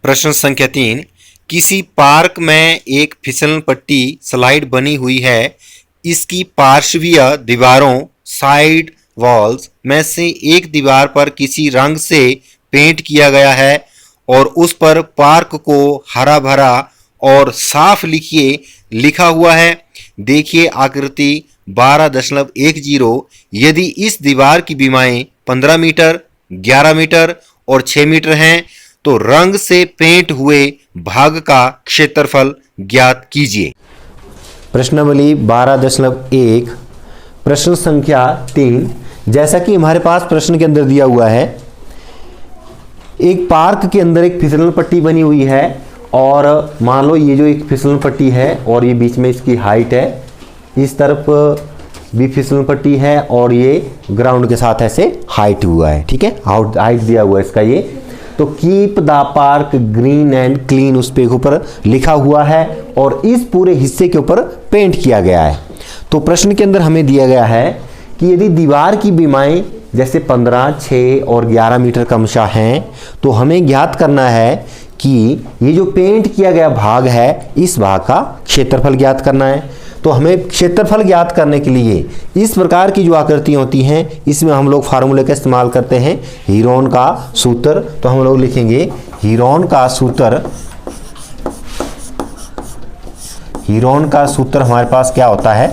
प्रश्न संख्या 3। किसी पार्क में एक फिसलन पट्टी स्लाइड बनी हुई है। इसकी पार्श्वीय दीवारों साइड वॉल्स में से एक दीवार पर किसी रंग से पेंट किया गया है और उस पर पार्क को हरा भरा और साफ लिखा हुआ है। देखिए आकृति 12.10। यदि इस दीवार की बीमाएं 15 मीटर, 11 मीटर और 6 मीटर हैं तो रंग से पेंट हुए भाग का क्षेत्रफल ज्ञात कीजिए। प्रश्नावली 12.1 प्रश्न संख्या 3। जैसा कि हमारे पास प्रश्न के अंदर दिया हुआ है, एक पार्क के अंदर एक फिसलन पट्टी बनी हुई है और मान लो ये जो एक फिसलन पट्टी है और ये बीच में इसकी हाइट है, इस तरफ भी फिसलन पट्टी है और ये ग्राउंड के साथ ऐसे हाइट हुआ है। ठीक है, हाइट दिया हुआ है इसका ये। तो keep the park green and clean उस पे ऊपर लिखा हुआ है और इस पूरे हिस्से के ऊपर पेंट किया गया है। तो प्रश्न के अंदर हमें दिया गया है कि यदि दीवार की बीमाएं जैसे 15, 6 और 11 मीटर क्रमशः हैं तो हमें ज्ञात करना है कि ये जो पेंट किया गया भाग है इस भाग का क्षेत्रफल ज्ञात करना है। तो हमें क्षेत्रफल ज्ञात करने के लिए इस प्रकार की जो आकृतियाँ होती हैं इसमें हम लोग फार्मूले का इस्तेमाल करते हैं, हीरोन का सूत्र। तो हम लोग लिखेंगे हीरोन का सूत्र हमारे पास क्या होता है,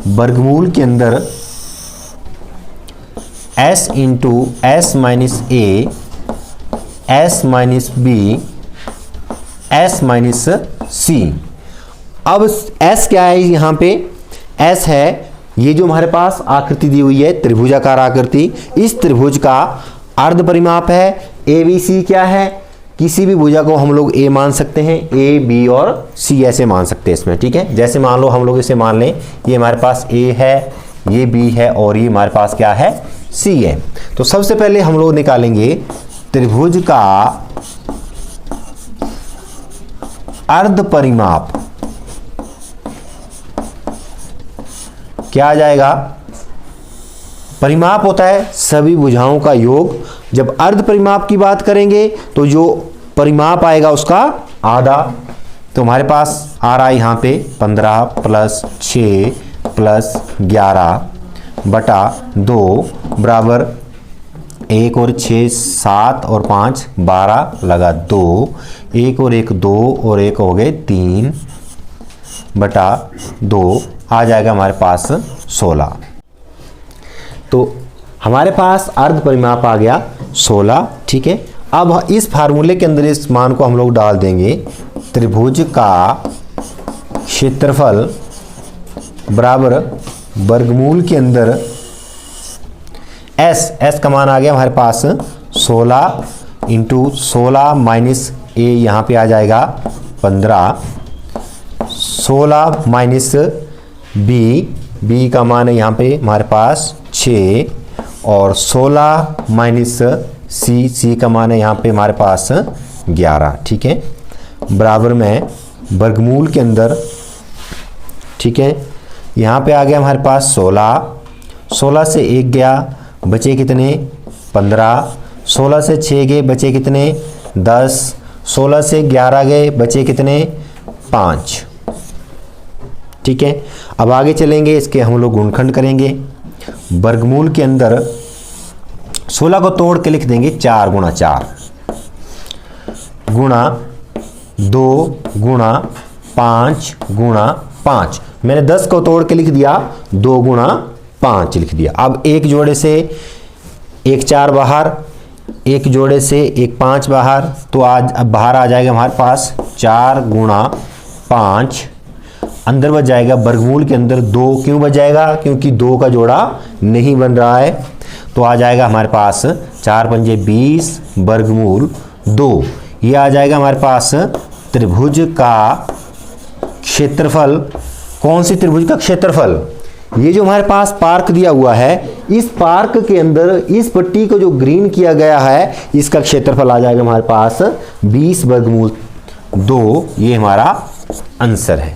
वर्गमूल के अंदर s into s minus a s minus b s minus c। अब s क्या है, यहाँ पे s है ये जो हमारे पास आकृति दी हुई है त्रिभुजाकार आकृति, इस त्रिभुज का अर्ध परिमाप है। ABC क्या है, किसी भी भुजा को हम लोग a मान सकते हैं, a b और c ऐसे मान सकते हैं इसमें। ठीक है, जैसे मान लो हम लोग इसे मान लें, ये हमारे पास a है, ये b है और ये हमारे पास क्या है, c है। तो सबसे पहले हम लोग निकालेंगे त्रिभुज का अर्ध परिमाप। क्या आ जाएगा, परिमाप होता है सभी भुजाओं का योग। जब अर्ध परिमाप की बात करेंगे तो जो परिमाप आएगा उसका आधा। तो हमारे पास आ रहा है यहाँ पे 15 प्लस 6 प्लस 11 बटा 2 बराबर 1 और 6 7 और 5 12 लगा 2, 1 और 1 2 और 1 हो गए 3 बटा 2 आ जाएगा हमारे पास 16। तो हमारे पास अर्ध परिमाप आ गया 16। ठीक है, अब इस फार्मूले के अंदर इस मान को हम लोग डाल देंगे। त्रिभुज का क्षेत्रफल बराबर वर्गमूल के अंदर s का मान आ गया हमारे पास 16 इंटू 16 माइनस a यहाँ पे आ जाएगा 15, 16 माइनस b का मान है यहाँ पे हमारे पास 6 और 16 माइनस c का मान है यहाँ पे हमारे पास 11। ठीक है, बराबर में वर्गमूल के अंदर। ठीक है, यहाँ पे आ गया हमारे पास 16 से 1 गया बचे कितने 15, 16 से 6 गए बचे कितने 10, 16 से 11 गए बचे कितने 5। ठीक है, अब आगे चलेंगे, इसके हम लोग गुणनखंड करेंगे। वर्गमूल के अंदर 16 को तोड़ के लिख देंगे 4 गुणा 4 गुणा 2 गुणा 5 गुणा 5। मैंने 10 को तोड़ के लिख दिया 2 गुणा 5 लिख दिया। अब एक जोड़े से एक 4 बाहर, एक जोड़े से एक 5 बाहर, तो आज अब बाहर आ जाएगा हमारे पास 4 गुणा 5। अंदर बच जाएगा वर्गमूल के अंदर 2। क्यों बच जाएगा, क्योंकि 2 का जोड़ा नहीं बन रहा है। तो आ जाएगा हमारे पास 4 पंजे 20 वर्गमूल 2। ये आ जाएगा हमारे पास त्रिभुज का क्षेत्रफल। कौन सी त्रिभुज का क्षेत्रफल, ये जो हमारे पास पार्क दिया हुआ है, इस पार्क के अंदर इस पट्टी को जो ग्रीन किया गया है इसका क्षेत्रफल आ जाएगा हमारे पास 20 वर्गमूल 2। ये हमारा आंसर है।